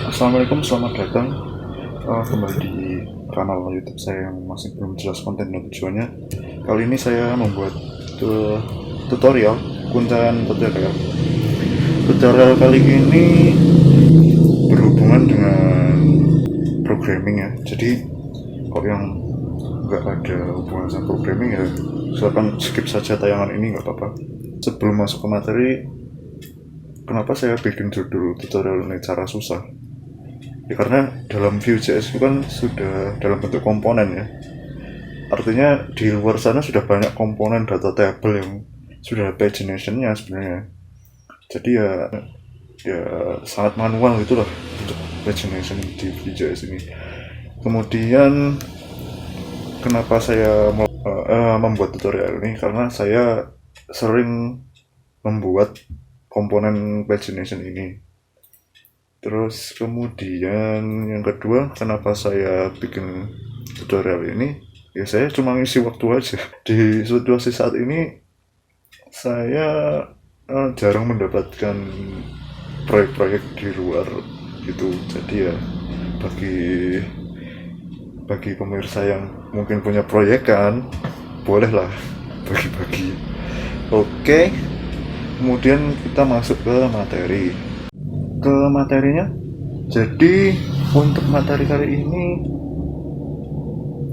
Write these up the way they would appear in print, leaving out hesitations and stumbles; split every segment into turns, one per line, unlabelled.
Assalamualaikum, selamat datang kembali di kanal YouTube saya yang masih belum jelas konten dan tujuannya. Kali ini saya membuat tutorial, kuncian tutorial. Tutorial kali ini berhubungan dengan programming ya. Jadi kalau yang nggak ada hubungan sama programming ya silakan skip saja tayangan ini, nggak apa-apa. Sebelum masuk ke materi, kenapa saya bikin judul tutorial ini cara susah? Ya, karena dalam Vue.js itu kan sudah dalam bentuk komponen ya. Artinya di luar sana sudah banyak komponen data table yang sudah ada pagination-nya sebenarnya. Jadi ya sangat manual itulah untuk pagination di Vue.js ini. Kemudian kenapa saya membuat tutorial ini? Karena saya sering membuat komponen pagination ini. Terus kemudian yang kedua, kenapa saya bikin tutorial ini? Ya saya cuma ngisi waktu aja. Di situasi saat ini saya jarang mendapatkan proyek-proyek di luar gitu. Jadi ya bagi pemirsa yang mungkin punya proyek kan, bolehlah bagi-bagi. Oke. Kemudian kita masuk ke materinya. Jadi untuk materi kali ini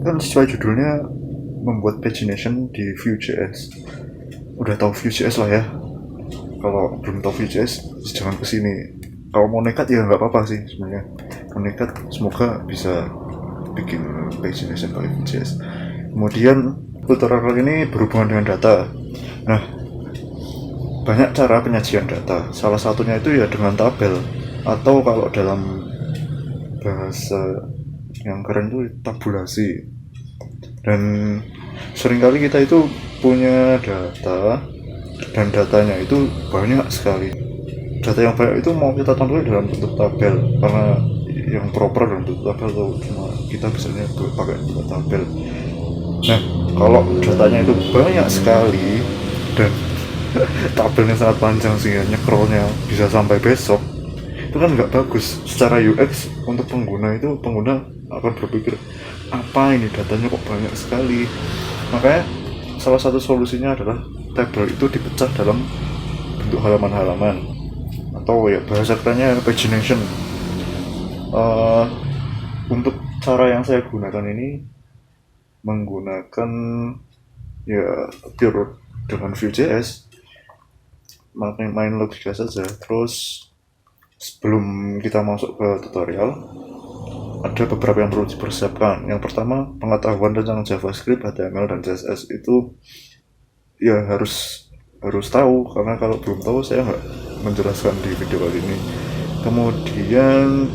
kan sesuai judulnya, membuat pagination di Vue.js. Udah tahu Vue.js lah ya. Kalau belum tahu Vue.js jangan kesini. Kalau mau nekat ya nggak apa-apa sih sebenarnya. Mau nekat semoga bisa bikin pagination pakai Vue.js. Kemudian tutorial kali ini berhubungan dengan data. Nah, banyak cara penyajian data. Salah satunya itu ya dengan tabel, atau kalau dalam bahasa yang keren itu tabulasi. Dan seringkali kita itu punya data, dan datanya itu banyak sekali. Data yang banyak itu mau kita tampilkan dalam bentuk tabel, karena yang proper dalam bentuk tabel atau cuma kita biasanya pakai bentuk tabel. Nah, kalau datanya itu banyak sekali dan tabelnya sangat panjang sehingga nyekrolnya bisa sampai besok, itu kan nggak bagus secara UX. Untuk pengguna akan berpikir, apa ini datanya kok banyak sekali. Makanya salah satu solusinya adalah tabel itu dipecah dalam bentuk halaman-halaman, atau ya bahasa kerennya pagination. Untuk cara yang saya gunakan ini menggunakan ya pure dengan Vue.js, main logika saja. Terus sebelum kita masuk ke tutorial, ada beberapa yang perlu dipersiapkan. Yang pertama, pengetahuan tentang JavaScript, HTML, dan CSS itu ya harus tahu, karena kalau belum tahu saya nggak menjelaskan di video kali ini. Kemudian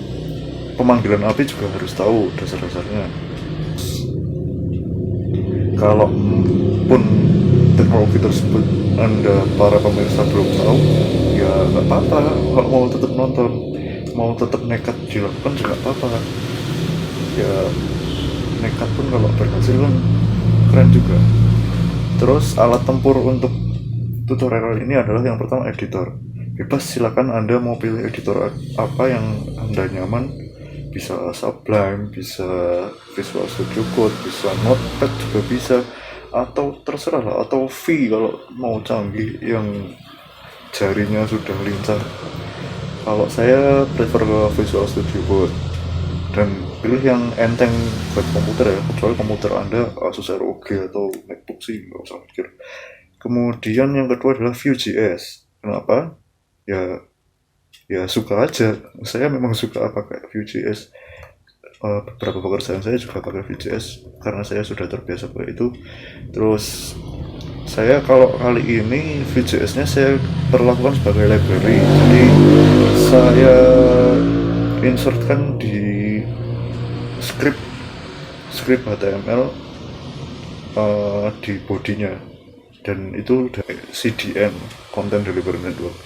pemanggilan API juga harus tahu dasar-dasarnya. Kalaupun teknologi tersebut Anda para pemirsa belum tahu, ya nggak apa-apa. Kalau mau tetap nonton, mau tetap nekat dilakukan juga nggak apa-apa. Ya nekat pun kalau berhasil kan keren juga. Terus alat tempur untuk tutorial ini adalah yang pertama editor. Bebas, silakan Anda mau pilih editor apa yang Anda nyaman. Bisa Sublime, bisa Visual Studio Code, bisa Notepad juga bisa, atau terserah lah, atau V kalau mau canggih yang jarinya sudah lincah. Kalau saya prefer ke Visual Studio Code, dan pilih yang enteng buat komputer ya, kecuali komputer Anda Asus ROG atau MacBook sih nggak usah pikir. Kemudian yang kedua adalah Vue.js. Kenapa? Ya suka aja, saya memang suka pakai Vue.js. Beberapa pekerjaan saya juga pakai Vue.js karena saya sudah terbiasa pakai itu. Terus saya kalau kali ini Vue.js nya saya perlakukan sebagai library, jadi saya insertkan di script HTML di bodinya, dan itu dari CDN, Content Delivery Network.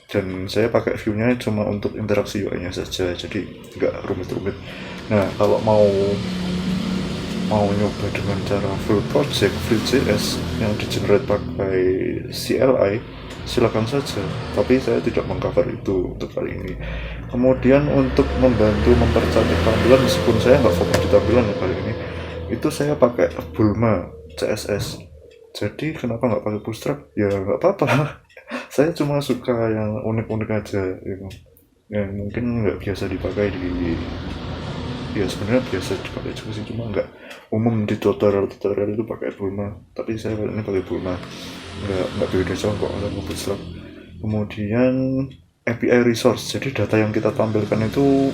Dan saya pakai view-nya cuma untuk interaksi UI-nya saja, jadi nggak rumit-rumit. Nah, kalau mau nyoba dengan cara full project Vue.js yang di generate pakai CLI, silakan saja, tapi saya tidak mengcover itu untuk kali ini. Kemudian untuk membantu mempercantik tampilan, meskipun saya nggak fokus di tampilan ya kali ini, itu saya pakai Bulma CSS. Jadi kenapa nggak pakai Bootstrap? Ya nggak apa-apa. Saya cuma suka yang unik-unik aja, gitu. Yang mungkin nggak biasa dipakai di, ya sebenarnya biasa dipakai juga sih, cuma nggak umum di tutorial itu pakai Bulma. Tapi saya kali ini pakai Bulma, nggak beda jauh kok sama Bootstrap. Kemudian API resource, jadi data yang kita tampilkan itu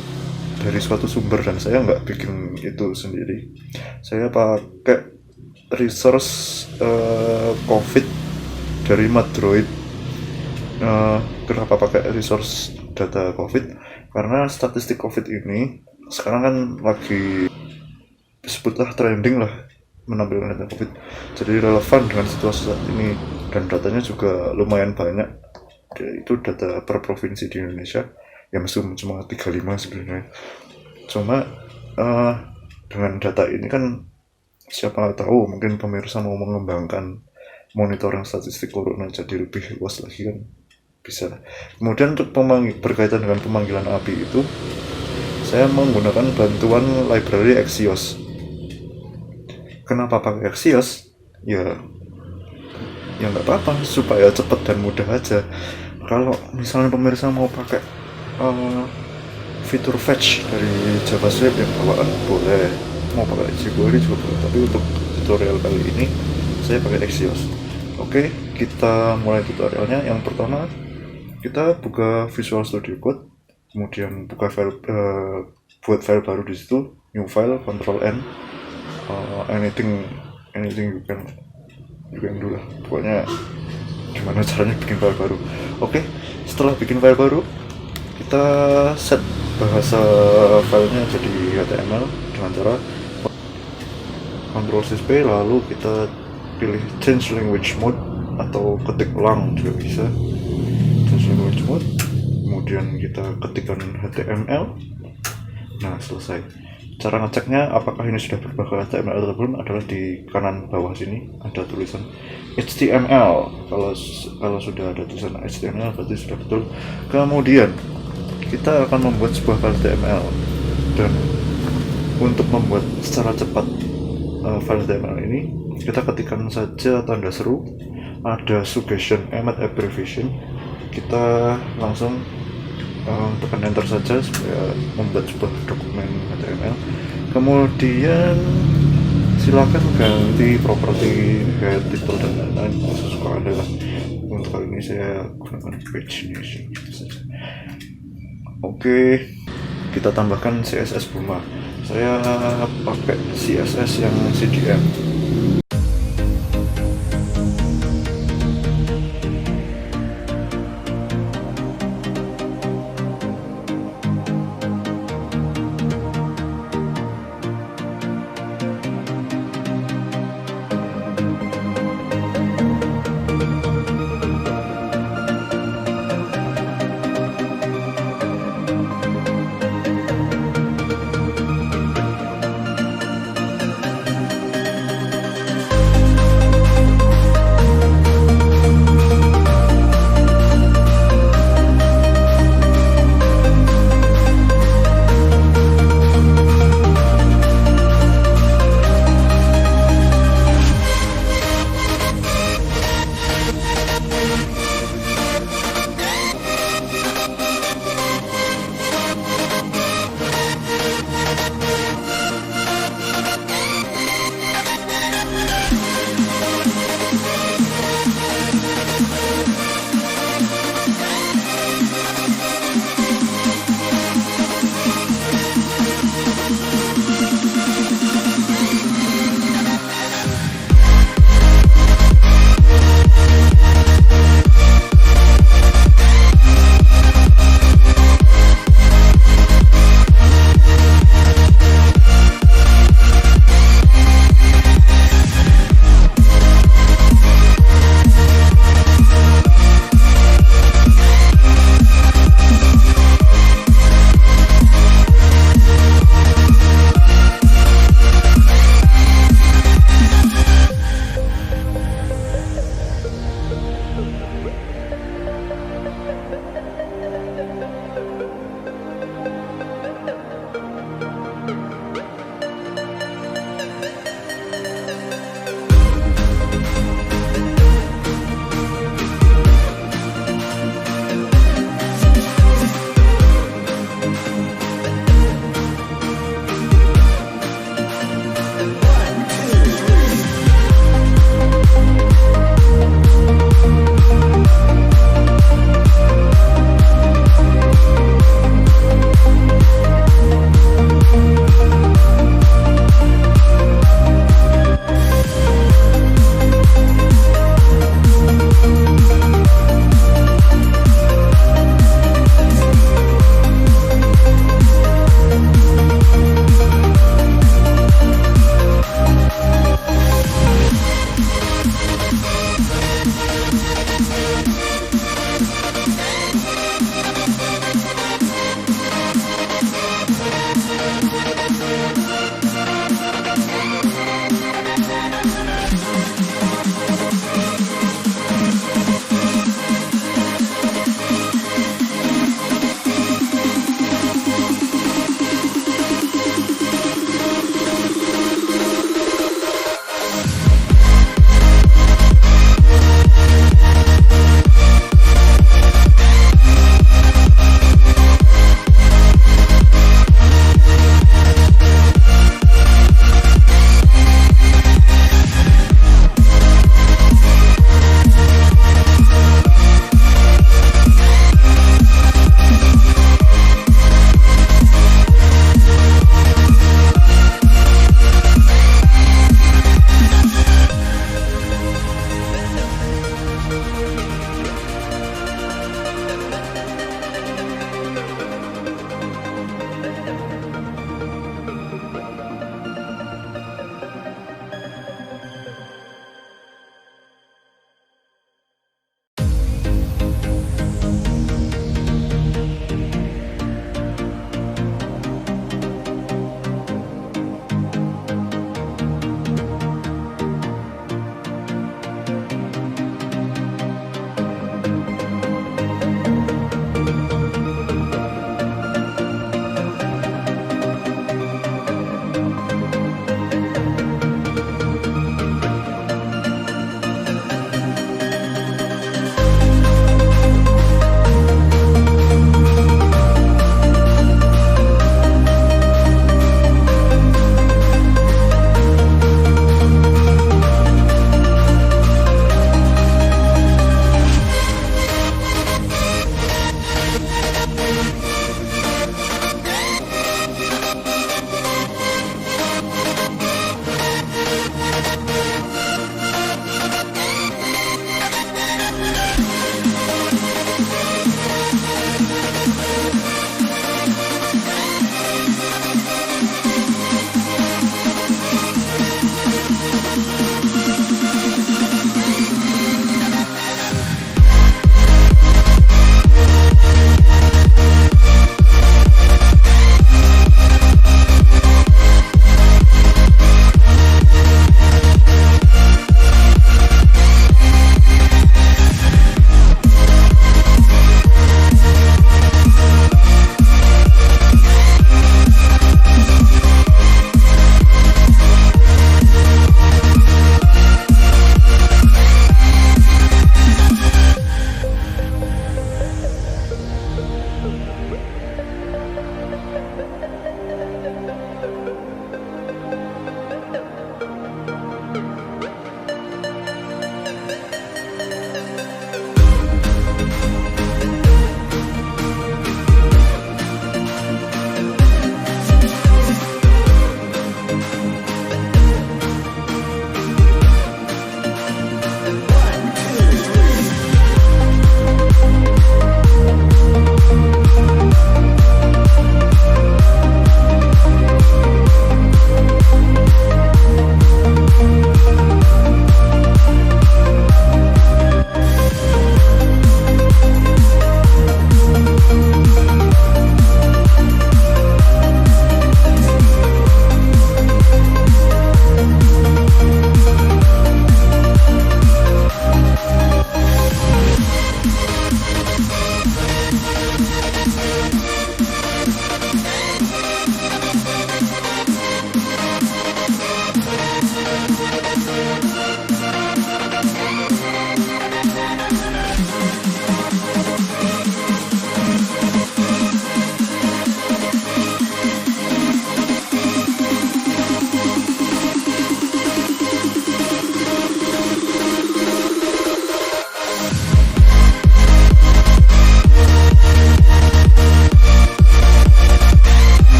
dari suatu sumber, dan saya nggak bikin itu sendiri. Saya pakai resource COVID dari Madroid. Kenapa pakai resource data COVID? Karena statistik COVID ini sekarang kan lagi sebutlah trending lah, menampilkan data COVID, jadi relevan dengan situasi saat ini, dan datanya juga lumayan banyak. Itu data per provinsi di Indonesia, ya meskipun cuma 35 sebenarnya. Cuma dengan data ini kan siapa tahu mungkin pemirsa mau mengembangkan monitoring statistik corona jadi lebih luas lagi kan, bisa. Kemudian untuk berkaitan dengan pemanggilan API itu, saya menggunakan bantuan library Axios. Kenapa pakai Axios? Ya nggak apa-apa, supaya cepat dan mudah aja. Kalau misalnya pemirsa mau pakai fitur fetch dari JavaScript yang bawaan, boleh. Mau pakai jQuery juga boleh, tapi untuk tutorial kali ini saya pakai Axios. Oke, kita mulai tutorialnya. Yang pertama, kita buka Visual Studio Code, kemudian buka file, buat file baru di situ, new file, Ctrl N, anything you can do lah, pokoknya gimana caranya bikin file baru. Oke, setelah bikin file baru, kita set bahasa filenya jadi HTML dengan cara Ctrl+C, lalu kita pilih change language mode atau ketik ulang juga bisa, change language mode. Kemudian kita ketikkan HTML. Nah, selesai. Cara ngeceknya apakah ini sudah berubah ke HTML atau belum adalah di kanan bawah sini ada tulisan HTML. Kalau sudah ada tulisan HTML berarti sudah betul. Kemudian kita akan membuat sebuah file HTML, dan untuk membuat secara cepat file HTML ini, kita ketikkan saja tanda seru, ada suggestion abbreviation, kita langsung tekan enter saja supaya membuat sebuah dokumen HTML. Kemudian silakan ganti properti head, title, dan lain-lain sesuka Anda lah. Untuk kali ini saya gunakan page nation saja. Oke, kita tambahkan CSS Bulma. Saya pakai CSS yang CDM.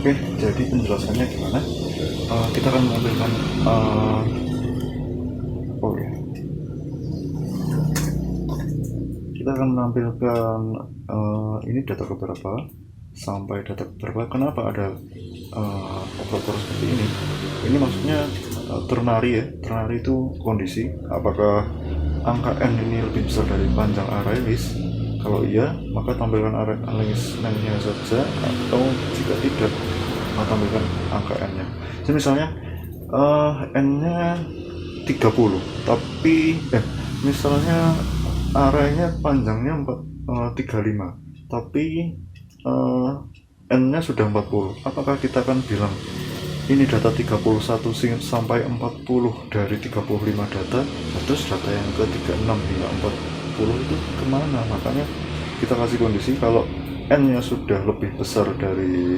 Oke, jadi penjelasannya gimana? Kita akan menampilkan oh ya, kita akan menampilkan ini data keberapa sampai data keberapa. Kenapa ada operator seperti ini? Ini maksudnya ternary ya. Ternary itu kondisi apakah angka n ini lebih besar dari panjang array list. Kalau iya, maka tampilkan array list nya saja, atau jika tidak, maka tampilkan angka n-nya. Jadi misalnya n-nya 30, tapi misalnya arraynya panjangnya 35, tapi n-nya sudah 40. Apakah kita akan bilang ini data 31 sampai 40 dari 35 data, terus data yang ke 36 hingga 40 itu kemana? Makanya kita kasih kondisi kalau n-nya sudah lebih besar dari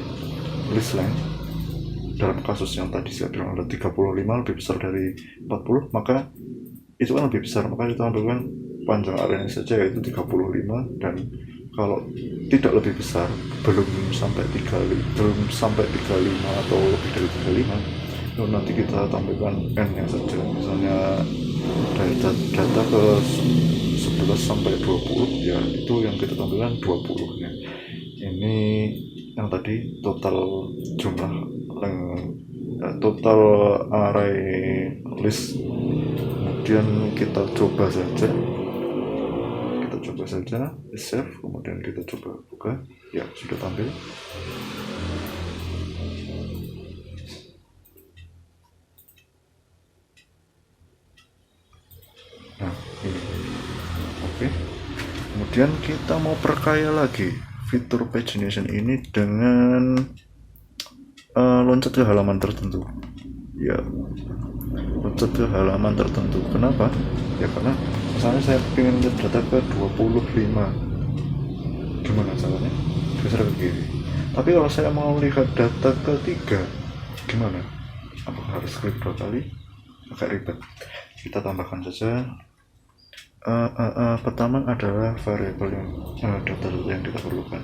list length. Dalam kasus yang tadi saya bilang ada 35 lebih besar dari 40, maka itu kan lebih besar, maka kita ambilkan panjang arraynya saja, yaitu 35. Dan kalau tidak lebih besar, belum sampai 35 atau lebih dari 35, itu nanti kita tampilkan n-nya saja. Misalnya dari data ke 11 sampai 20, ya itu yang kita tampilkan 20 nya. Ini yang tadi total jumlah total array list. Kemudian kita coba saja, save, kemudian kita coba buka, ya sudah tampil. Nah ini oke. Kemudian kita mau perkaya lagi fitur pagination ini dengan loncat ke halaman tertentu. Ya, loncat ke halaman tertentu. Kenapa? Ya karena misalnya saya ingin lihat data ke 25, gimana caranya? Geser ke kiri. Tapi kalau saya mau lihat data ke 3, gimana? Apakah harus klik 2 kali? Agak ribet. Kita tambahkan saja. Pertama adalah variabel yang data yang kita perlukan.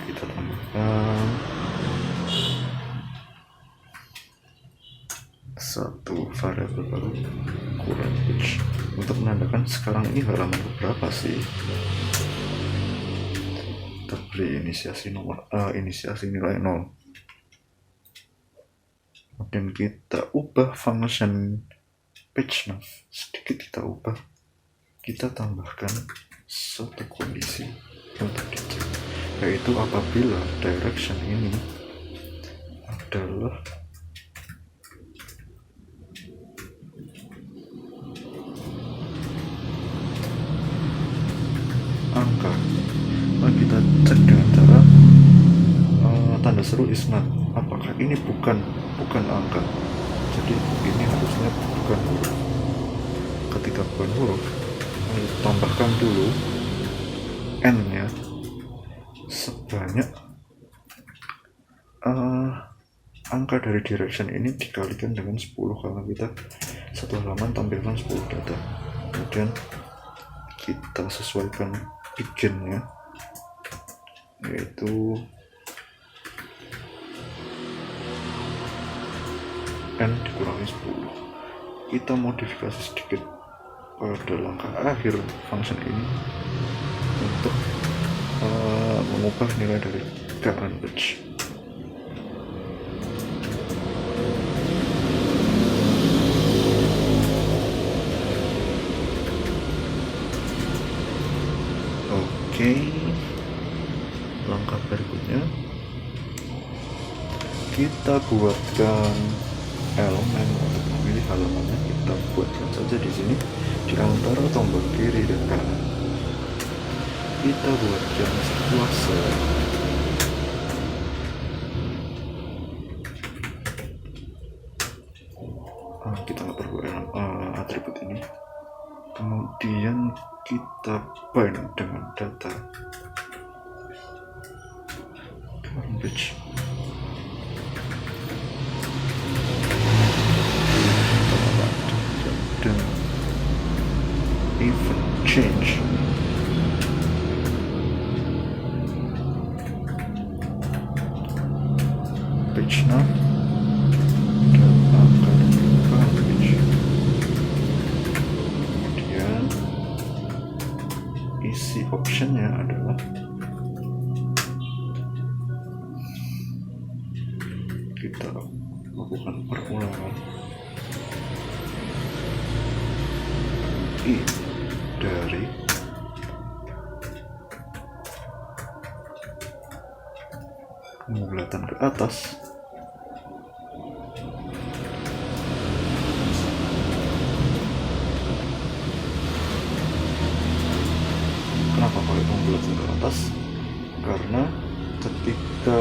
Kita tambahkan satu variabel baru, current page, untuk menandakan sekarang ini halaman berapa sih. Kita beri inisiasi nilai 0. Kemudian kita ubah function page nav sedikit, kita ubah, kita tambahkan satu kondisi untuk dicek, yaitu apabila direction ini adalah angka, maka kita cek dengan cara tanda seru is not. Apakah ini bukan angka? Jadi ini harusnya bukan huruf. Ketika bukan huruf, tambahkan dulu n-nya sebanyak angka dari direction ini dikalikan dengan 10, karena kita satu halaman tampilkan 10 data. Kemudian kita sesuaikan beginnya, yaitu n dikurangi 10. Kita modifikasi sedikit pada langkah akhir function ini untuk mengubah nilai dari current page. Oke, langkah berikutnya kita buatkan elemen untuk memilih halamannya. Kita buatkan saja di sini di antara tombol kiri dan kanan. Kita buatkan sebuah sel. Kita nggak perlu atribut ini. Kemudian kita bind dengan data current page. Dan event change. page name dan akan dibuka page. Kemudian isi optionnya adalah kita lakukan perulangan I dari bulatan ke atas kenapa pakai bulatan ke atas? Karena ketika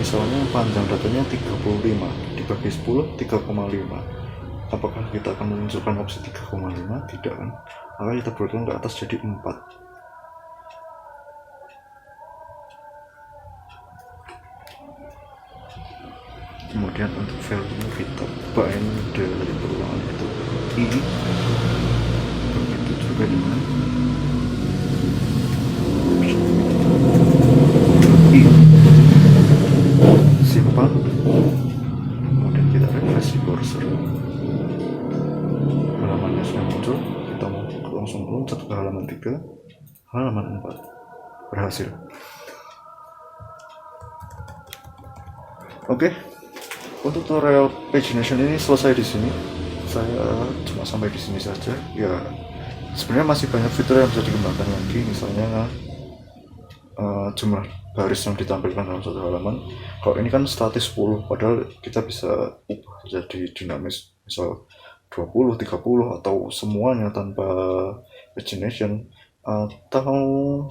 misalnya panjang datanya 35 dibagi 10 3,5, apakah kita akan menunjukkan opsi 3,5? Tidak kan, maka kita bulatkan ke atas jadi 4. Kemudian untuk value kita bind dari perulangan itu I, begitu juga dengan I, simpan, kemudian kita refresh di cursor, halamannya sudah muncul, kita mau langsung loncat ke halaman 3, halaman 4, berhasil. Oke. Untuk tutorial pagination ini selesai di sini. Saya cuma sampai di sini saja. Ya, sebenarnya masih banyak fitur yang bisa dikembangkan lagi. Misalnya jumlah baris yang ditampilkan dalam satu halaman. Kalau ini kan statis 10, padahal kita bisa ubah jadi dinamis. Misal 20, 30 atau semuanya tanpa pagination. Atau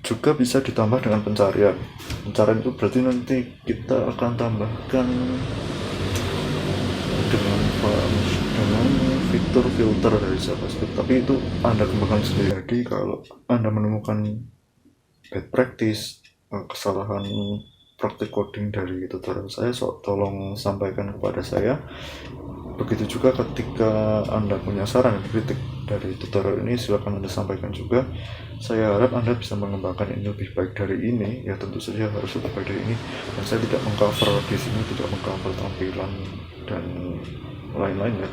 juga bisa ditambah dengan pencarian. Pencarian itu berarti nanti kita akan tambahkan dengan fitur filter dari JavaScript, tapi itu Anda kembangkan sendiri. Jadi kalau Anda menemukan bad practice, kesalahan praktik coding dari tutorial saya, tolong sampaikan kepada saya. Begitu juga ketika Anda punya saran dan kritik dari tutorial ini, silakan Anda sampaikan juga. Saya harap Anda bisa mengembangkan ini lebih baik dari ini. Ya tentu saja harus lebih baik dari ini. Dan saya tidak mengcover di sini, tidak mengcover tampilan dan lain-lain ya.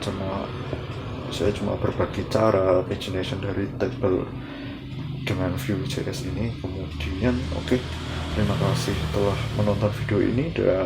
Saya cuma berbagi cara pagination dari table dengan Vue.js ini. Kemudian oke, terima kasih telah menonton video ini dan